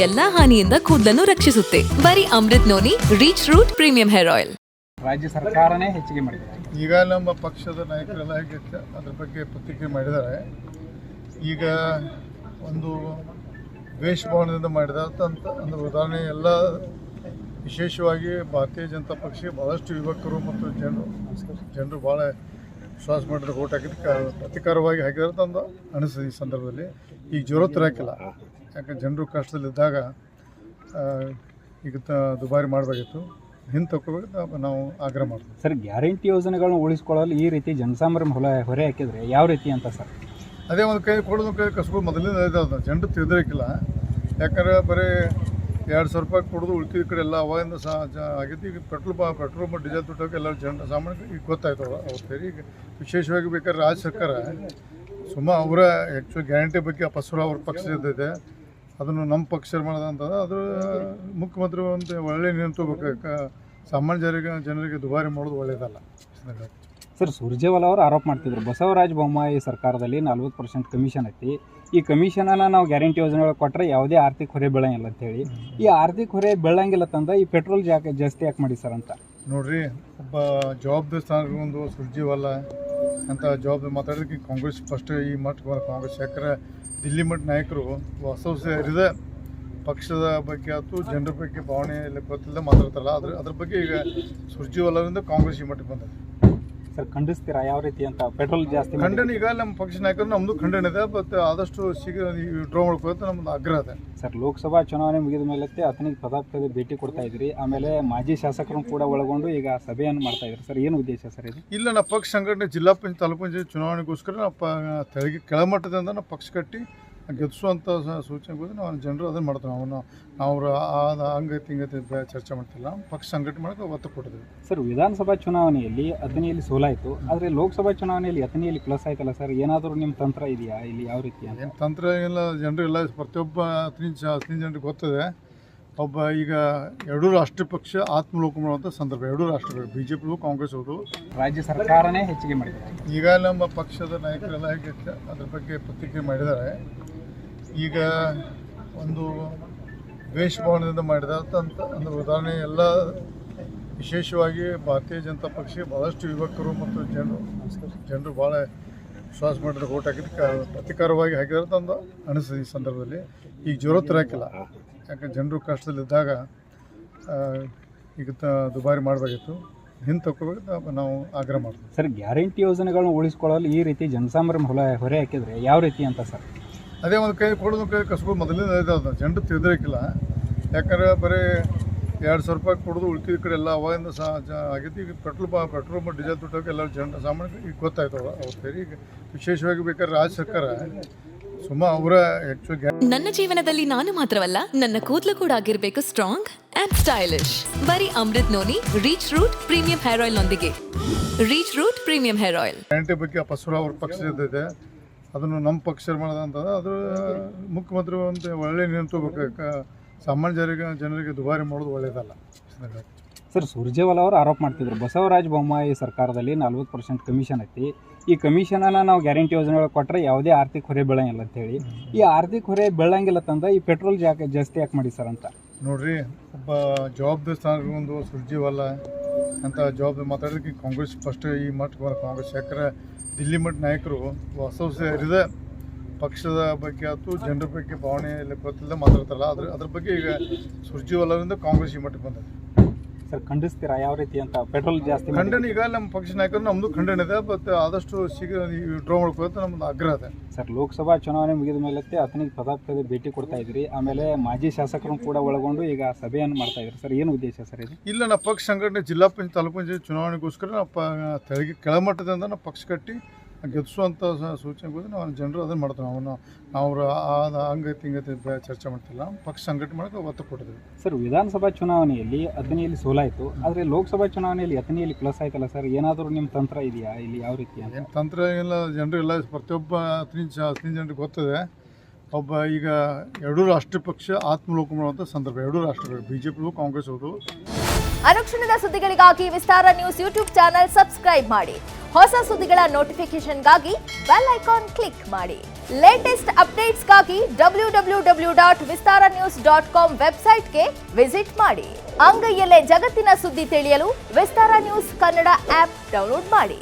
ಎಲ್ಲಾ ಹಾನಿಯಿಂದ ಕೂದಲನ್ನು ರಕ್ಷಿಸುತ್ತೆ. ಬರೀ Amrut noni reach root premium hair oil. ರಾಜ್ಯ ಸರ್ಕಾರನೇ ಹೆಚ್ಚಿಗೆ ಮಾಡಿದೆ. ಈಗ ನಮ್ಮ ಪಕ್ಷದ ನಾಯಕರೆಲ್ಲ ಅದ್ರ ಬಗ್ಗೆ ಪ್ರತಿಕ್ರಿಯೆ ಮಾಡಿದ್ದಾರೆ. ಈಗ ಒಂದು ದ್ವೇಷಭಾವನೆಯಿಂದ ಮಾಡಿದಂಥ ಒಂದು ಉದಾಹರಣೆ ಎಲ್ಲ ವಿಶೇಷವಾಗಿ ಭಾರತೀಯ ಜನತಾ ಪಕ್ಷಕ್ಕೆ ಭಾಳಷ್ಟು ಯುವಕರು ಮತ್ತು ಜನರು ಭಾಳ ವಿಶ್ವಾಸ ಮಾಡಿದ್ರೆ ಓಟ್ ಹಾಕಿದ್ದಕ್ಕೆ ಪ್ರತಿಕಾರವಾಗಿ ಹಾಕಿದ್ರೆ ಅಂತ ಅನಿಸ್ತದೆ. ಈ ಸಂದರ್ಭದಲ್ಲಿ ಈಗ ಜೋರತ್ತು ಹಾಕಿಲ್ಲ, ಯಾಕಂದ್ರೆ ಜನರು ಕಷ್ಟದಲ್ಲಿದ್ದಾಗ ಈಗ ದುಬಾರಿ ಮಾಡಬೇಕಿತ್ತು, ಹಿಂದೆ ತಗೋಬೇಕು ನಾವು ಆಗ್ರಹ ಮಾಡ್ತೀವಿ. ಸರ್, ಗ್ಯಾರಂಟಿ ಯೋಜನೆಗಳನ್ನ ಉಳಿಸ್ಕೊಳ್ಳಲು ಈ ರೀತಿ ಜನಸಾಮಾನ್ಯ ಹೊರೆ ಹಾಕಿದರೆ ಯಾವ ರೀತಿ ಅಂತ ಸರ್? ಅದೇ ಒಂದು ಕೈ ಕೊಡೋದು ಕೈ ಕಸ್ಬೋದು ಮೊದಲಿಂದ ಇದಾದ ಜನರು ತಿಳಿದಿರಕ್ಕಿಲ್ಲ. ಯಾಕಂದ್ರೆ ಬರೀ 2,000 ರೂಪಾಯಿ ಕೊಡೋದು ಉಳ್ಕಿದ ಕಡೆ ಎಲ್ಲ ಅವಾಗಿಂದ ಆಗಿದ್ದು. ಈಗ ಪೆಟ್ರೋಲ್ ಮತ್ತು ಡೀಸೆಲ್ ತುಟ್ಟೋಕೆ ಎಲ್ಲ ಜನ ಸಾಮಾನ್ಯ ಈಗ ಗೊತ್ತಾಯ್ತು ಅವ್ರು. ಈಗ ವಿಶೇಷವಾಗಿ ಬೇಕಾದ್ರೆ ರಾಜ್ಯ ಸರ್ಕಾರ ಅವರ ಆ್ಯಕ್ಚುಲಿ ಗ್ಯಾರಂಟಿ ಬಗ್ಗೆ ಅಪಸ್ವರ ಅವ್ರ ಪಕ್ಷದಿದೆ, ಅದನ್ನು ನಮ್ಮ ಪಕ್ಷ ಮಾಡೋದಂತಂದ್ರೆ ಅದು ಮುಖ್ಯಮಂತ್ರಿ ಒಂದು ಒಳ್ಳೆ ನಿರ್ಣಯ ತಗೋಬೇಕು. ಸಾಮಾನ್ಯ ಜನರಿಗೆ ದುಬಾರಿ ಮಾಡೋದು ಒಳ್ಳೆಯದಲ್ಲ. ಸರ್, ಸುರ್ಜೇವಾಲಾ ಅವರು ಆರೋಪ ಮಾಡ್ತಿದ್ರು ಬಸವರಾಜ ಬೊಮ್ಮಾಯಿ ಸರ್ಕಾರದಲ್ಲಿ 40% ಕಮಿಷನ್ ಐತಿ, ಈ ಕಮಿಷನನ್ನು ನಾವು ಗ್ಯಾರಂಟಿ ಯೋಜನೆಗಳು ಕೊಟ್ಟರೆ ಯಾವುದೇ ಆರ್ಥಿಕ ಹೊರೆ ಬೀಳಂಗಿಲ್ಲ ಅಂತೇಳಿ. ಈ ಆರ್ಥಿಕ ಹೊರೆ ಬೀಳಂಗಿಲ್ಲ ತಂದ್ರೆ ಈ ಪೆಟ್ರೋಲ್ ಜಾಸ್ತಿ ಯಾಕೆ ಮಾಡಿ ಸರ್ ಅಂತ ನೋಡ್ರಿ, ಒಬ್ಬ ಜವಾಬ್ದಾರಿ ಸ್ಥಾನಗೊಂದು ಸುರ್ಜೇವಾಲಾ ಅಂತ ಜವಾಬ್ದಾರಿ ಮಾತಾಡೋದಕ್ಕೆ ಕಾಂಗ್ರೆಸ್ ಫಸ್ಟ್ ಈ ಮಟ್ಟ ಕಾಂಗ್ರೆಸ್ ಯಾಕಂದ್ರೆ ದಿಲ್ಲಿ ಮಟ್ಟ ನಾಯಕರು ಹೊಸ ಪಕ್ಷದ ಬಗ್ಗೆ ಆಯ್ತು ಜನರ ಬಗ್ಗೆ ಭಾವನೆ ಎಲ್ಲ ಗೊತ್ತಿಲ್ಲದೆ ಮಾತಾಡ್ತಾರಲ್ಲ, ಅದ್ರ ಬಗ್ಗೆ ಈಗ ಸುರ್ಜೇವಾಲಾದಿಂದ ಕಾಂಗ್ರೆಸ್ ಈ ಮಟ್ಟಕ್ಕೆ ಬಂದಿದೆ. ಸರ್, ಖಂಡಿಸ್ತೀರಾ ಯಾವ ರೀತಿ ಅಂತ? ಪೆಟ್ರೋಲ್ ಜಾಸ್ತಿ ಖಂಡನೆ ಈಗ ನಮ್ಮ ಪಕ್ಷ ನಾಯಕರು ನಮ್ಮದು ಖಂಡನೆ ಇದೆ, ಬಟ್ ಆದಷ್ಟು ಶೀಘ್ರ ಡ್ರಾ ಮಾಡ್ಕೋತ ನಮ್ಮದು ಆಗ್ರಹ ಇದೆ. ಸರ್, ಲೋಕಸಭಾ ಚುನಾವಣೆ ಮುಗಿದ ಮೇಲೆ ಅಥಣಿಗೆ ಪದಾರ್ಥದ ಭೇಟಿ ಕೊಡ್ತಾ ಇದ್ರಿ, ಆಮೇಲೆ ಮಾಜಿ ಶಾಸಕರನ್ನು ಕೂಡ ಒಳಗೊಂಡು ಈಗ ಸಭೆಯನ್ನು ಮಾಡ್ತಾ ಇದ್ರಿ. ಸರ್, ಏನು ಉದ್ದೇಶ ಸರ್ ಇದು? ಇಲ್ಲ, ನಮ್ಮ ಪಕ್ಷ ಸಂಘಟನೆ ಜಿಲ್ಲಾ ಪಂಚಾಯತ್ ತಾಲೂಕು ಪಂಚಾಯತ್ ಚುನಾವಣೆಗೋಸ್ಕರ ನಾವು ಕೆಳಮಟ್ಟದಿಂದ ನಾವು ಪಕ್ಷ ಕಟ್ಟಿ ಗೆಲ್ಲಿಸುವಂಥ ಸೂಚನೆಗೋದು ನಾವು ಜನರು ಅದನ್ನು ಮಾಡ್ತೀವಿ. ನಾವು ಹಂಗೈತಿ ಹಿಂಗೈತಿ ಚರ್ಚೆ ಮಾಡ್ತಿಲ್ಲ, ಪಕ್ಷ ಸಂಘಟನೆ ಮಾಡೋಕೆ ಒತ್ತು ಕೊಟ್ಟಿದ್ದೀವಿ. ಸರ್, ವಿಧಾನಸಭಾ ಚುನಾವಣೆಯಲ್ಲಿ ಅಥಣಿಯಲ್ಲಿ ಸೋಲಾಯಿತು, ಆದರೆ ಲೋಕಸಭಾ ಚುನಾವಣೆಯಲ್ಲಿ ಅಥಣಿಯಲ್ಲಿ ಪ್ಲಸ್ ಆಯ್ತಲ್ಲ ಸರ್, ಏನಾದರೂ ನಿಮ್ಮ ತಂತ್ರ ಇದೆಯಾ ಇಲ್ಲಿ? ಯಾವ ರೀತಿ ಏನು ತಂತ್ರ ಇಲ್ಲ, ಜನರು ಎಲ್ಲ ಪ್ರತಿಯೊಬ್ಬ ಅಥಣಿ ಜನರಿಗೆ ಗೊತ್ತಿದೆ. ಒಬ್ಬ ಈಗ ಎರಡೂ ರಾಷ್ಟ್ರೀಯ ಪಕ್ಷ ಆತ್ಮಲೋಕ ಮಾಡುವಂಥ ಸಂದರ್ಭ. ಎರಡೂ ರಾಷ್ಟ್ರಗಳು BJP ಕಾಂಗ್ರೆಸ್ ಹೌದು, ರಾಜ್ಯ ಸರ್ಕಾರನೇ ಹೆಚ್ಚಿಗೆ ಮಾಡಿದೆ. ಈಗ ನಮ್ಮ ಪಕ್ಷದ ನಾಯಕರೆಲ್ಲ ಅದ್ರ ಬಗ್ಗೆ ಪ್ರತಿಕ್ರಿಯೆ ಮಾಡಿದ್ದಾರೆ. ಈಗ ಒಂದು ದ್ವೇಷಭಾವನೆಯಿಂದ ಮಾಡಿದಂಥ ಒಂದು ಉದಾಹರಣೆ ಎಲ್ಲ ವಿಶೇಷವಾಗಿ ಭಾರತೀಯ ಜನತಾ ಪಕ್ಷಕ್ಕೆ ಭಾಳಷ್ಟು ಯುವಕರು ಮತ್ತು ಜನರು ಭಾಳ ವಿಶ್ವಾಸ ಮಾಡಿದ್ರೆ ಓಟ್ ಹಾಕಿದ್ದಕ್ಕೆ ಪ್ರತಿಕಾರವಾಗಿ ಹಾಕಿದ್ರೆ ಅಂತ ಅನಿಸ್ತದೆ. ಈ ಸಂದರ್ಭದಲ್ಲಿ ಈಗ ಜೋರತ್ತು ಹಾಕಿಲ್ಲ, ಯಾಕಂದ್ರೆ ಜನರು ಕಷ್ಟದಲ್ಲಿದ್ದಾಗ ಈಗ ದುಬಾರಿ ಮಾಡಬೇಕಿತ್ತು, ಹಿಂದೆ ತಗೋಬೇಕು ನಾವು ಆಗ್ರಹ ಮಾಡ್ತೀವಿ. ಸರ್, ಗ್ಯಾರಂಟಿ ಯೋಜನೆಗಳನ್ನ ಉಳಿಸ್ಕೊಳ್ಳಲು ಈ ರೀತಿ ಜನಸಾಮಾನ್ಯ ಹೊರೆ ಹಾಕಿದರೆ ಯಾವ ರೀತಿ ಅಂತ ಸರ್? ಅದೇ ಒಂದು ಕೈ ಕೊಡೋದು ಕೈ ಕಸ್ಬೋದು ಮೊದಲಿಂದ ಇದಾದ ಜನರು ತಿಳಿದಿರಕ್ಕಿಲ್ಲ. ಯಾಕಂದ್ರೆ ಬರೀ 2,000 ರೂಪಾಯಿ ಕೊಡೋದು ಉಳ್ಕಿದ ಕಡೆ ಎಲ್ಲ ಅವಾಗಿಂದ ಆಗಿದ್ದು. ಈಗ ಪೆಟ್ರೋಲ್ ಮತ್ತು ಡೀಸೆಲ್ ತುಟ್ಟೋಕೆ ಎಲ್ಲ ಜನ ಸಾಮಾನ್ಯ ಈಗ ಗೊತ್ತಾಯ್ತು ಅವ್ರು. ಈಗ ವಿಶೇಷವಾಗಿ ಬೇಕಾದ್ರೆ ರಾಜ್ಯ ಸರ್ಕಾರ ಅವರ ಆ್ಯಕ್ಚುಲಿ ನನ್ನ ಜೀವನದಲ್ಲಿ ನಾನು ಮಾತ್ರವಲ್ಲ, ನನ್ನ ಕೂದಲು ಕೂಡ ಆಗಿರ್ಬೇಕು ಸ್ಟ್ರಾಂಗ್ ಅಂಡ್ ಸ್ಟೈಲಿಶ್. ಬರೀ Amrut noni reach root premium hair oil ನೊಂದಿಗೆ. Reach root premium hair oil guarantee ಬಗ್ಗೆ ಅಪಸ್ವರ ಅವ್ರ ಪಕ್ಷದಿದೆ, ಅದನ್ನು ನಮ್ಮ ಪಕ್ಷ ಮಾಡೋದಂತಂದ್ರೆ ಅದು ಮುಖ್ಯಮಂತ್ರಿ ಒಂದು ಒಳ್ಳೆ ನಿರ್ಣಯ ತಗೋಬೇಕು. ಸಾಮಾನ್ಯ ಜನರಿಗೆ ದುಬಾರಿ ಮಾಡೋದು ಒಳ್ಳೆಯದಲ್ಲ. ಸರ್, ಸುರ್ಜೇವಾಲಾ ಅವರು ಆರೋಪ ಮಾಡ್ತಿದ್ರು ಬಸವರಾಜ ಬೊಮ್ಮಾಯಿ ಸರ್ಕಾರದಲ್ಲಿ 40% ಕಮಿಷನ್ ಐತಿ, ಈ ಕಮಿಷನನ್ನು ನಾವು ಗ್ಯಾರಂಟಿ ಯೋಜನೆಗಳು ಕೊಟ್ಟರೆ ಯಾವುದೇ ಆರ್ಥಿಕ ಹೊರೆ ಬೀಳಂಗಿಲ್ಲ ಅಂತೇಳಿ. ಈ ಆರ್ಥಿಕ ಹೊರೆ ಬೀಳಂಗಿಲ್ಲ ತಂದ್ರೆ ಈ ಪೆಟ್ರೋಲ್ ಜಾಸ್ತಿ ಯಾಕೆ ಮಾಡಿ ಸರ್ ಅಂತ? ನೋಡ್ರಿ, ಒಬ್ಬ ಜವಾಬ್ದಾರಿ ಸ್ಥಾನಗೊಂದು ಸುರ್ಜೇವಾಲಾ ಅಂತ ಜವಾಬ್ದಾರಿ ಮಾತಾಡೋದಕ್ಕೆ ಕಾಂಗ್ರೆಸ್ ಫಸ್ಟ್ ಈ ಮಟ್ಟ ಕಾಂಗ್ರೆಸ್ ಯಾಕಂದ್ರೆ ದಿಲ್ಲಿ ಮಟ್ಟ ನಾಯಕರು ಹೊಸ ಪಕ್ಷದ ಬಗ್ಗೆ ಆಯ್ತು ಜನರ ಬಗ್ಗೆ ಭಾವನೆ ಎಲ್ಲ ಗೊತ್ತಿಲ್ಲದೆ ಮಾತಾಡ್ತಾರಲ್ಲ, ಅದ್ರ ಬಗ್ಗೆ ಈಗ ಸುರ್ಜೇವಾಲಾದಿಂದ ಕಾಂಗ್ರೆಸ್ ಈ ಮಟ್ಟಕ್ಕೆ ಬಂದಿದೆ. ಸರ್, ಖಂಡಿಸ್ತೀರಾ ಯಾವ ರೀತಿ ಅಂತ? ಪೆಟ್ರೋಲ್ ಜಾಸ್ತಿ ಖಂಡನೆ ಈಗ ನಮ್ಮ ಪಕ್ಷ ನಾಯಕರು ನಮ್ಮದು ಖಂಡನೆ ಇದೆ, ಬಟ್ ಆದಷ್ಟು ಶೀಘ್ರ ಡ್ರಾ ಮಾಡ್ಕೋತ ನಮ್ಮದು ಆಗ್ರಹ ಇದೆ. ಸರ್, ಲೋಕಸಭಾ ಚುನಾವಣೆ ಮುಗಿದ ಮೇಲೆ ಅಥಣಿಗೆ ಪದಾರ್ಥದ ಭೇಟಿ ಕೊಡ್ತಾ ಇದ್ರಿ, ಆಮೇಲೆ ಮಾಜಿ ಶಾಸಕರನ್ನು ಕೂಡ ಒಳಗೊಂಡು ಈಗ ಸಭೆಯನ್ನು ಮಾಡ್ತಾ ಇದ್ರಿ. ಸರ್, ಏನು ಉದ್ದೇಶ ಸರ್ ಇದು? ಇಲ್ಲ, ನಮ್ಮ ಪಕ್ಷ ಸಂಘಟನೆ ಜಿಲ್ಲಾ ಪಂಚಾಯತ್ ತಾಲೂಕು ಪಂಚಾಯತ್ ಚುನಾವಣೆಗೋಸ್ಕರ ನಾವು ಕೆಳಮಟ್ಟದಿಂದ ನಾವು ಪಕ್ಷ ಕಟ್ಟಿ ಗೆಲ್ಲಿಸುವಂಥ ಸೂಚನೆಗೋದು ನಾವು ಜನರು ಅದನ್ನು ಮಾಡ್ತೀವಿ. ನಾವು ಹಂಗೈತಿ ಹಿಂಗೈತಿ ಚರ್ಚೆ ಮಾಡ್ತಿಲ್ಲ, ಪಕ್ಷ ಸಂಘಟನೆ ಮಾಡೋಕೆ ಒತ್ತು ಕೊಟ್ಟಿದ್ದೀವಿ. ಸರ್, ವಿಧಾನಸಭಾ ಚುನಾವಣೆಯಲ್ಲಿ ಅಥಣಿಯಲ್ಲಿ ಸೋಲಾಯಿತು, ಆದರೆ ಲೋಕಸಭಾ ಚುನಾವಣೆಯಲ್ಲಿ ಅಥಣಿಯಲ್ಲಿ ಪ್ಲಸ್ ಆಯ್ತಲ್ಲ ಸರ್, ಏನಾದರೂ ನಿಮ್ಮ ತಂತ್ರ ಇದೆಯಾ ಇಲ್ಲಿ? ಯಾವ ರೀತಿ? ಏನು ತಂತ್ರ ಇಲ್ಲ, ಜನರು ಎಲ್ಲ ಪ್ರತಿಯೊಬ್ಬ ಅಥಣಿ ಜನರಿಗೆ ಗೊತ್ತಿದೆ. ಒಬ್ಬ ಈಗ ಎರಡೂ ರಾಷ್ಟ್ರೀಯ ಪಕ್ಷ ಆತ್ಮಲೋಕ ಮಾಡುವಂಥ ಸಂದರ್ಭ. ಎರಡೂ ರಾಷ್ಟ್ರಗಳು BJP ಕಾಂಗ್ರೆಸ್ ಹೌದು. ಅನುಕ್ಷಣದ ಸುದ್ದಿಗಳಿಗಾಗಿ ವಿಸ್ತಾರ ನ್ಯೂಸ್ ಯೂಟ್ಯೂಬ್ ಚಾನೆಲ್ ಸಬ್ಸ್ಕ್ರೈಬ್ ಮಾಡಿ. ಹೊಸ ಸುದ್ದಿಗಳ ನೋಟಿಫಿಕೇಶನ್ಗಾಗಿ ಬೆಲ್ ಐಕಾನ್ ಕ್ಲಿಕ್ ಮಾಡಿ. ಲೇಟೆಸ್ಟ್ ಅಪ್ಡೇಟ್ಸ್ಗಾಗಿ www.vistaranews.com ವೆಬ್ಸೈಟ್ಗೆ ವಿಸಿಟ್ ಮಾಡಿ. ಅಂಗೈಯಲ್ಲೇ ಜಗತ್ತಿನ ಸುದ್ದಿ ತಿಳಿಯಲು ವಿಸ್ತಾರ ನ್ಯೂಸ್ ಕನ್ನಡ ಆಪ್ ಡೌನ್ಲೋಡ್ ಮಾಡಿ.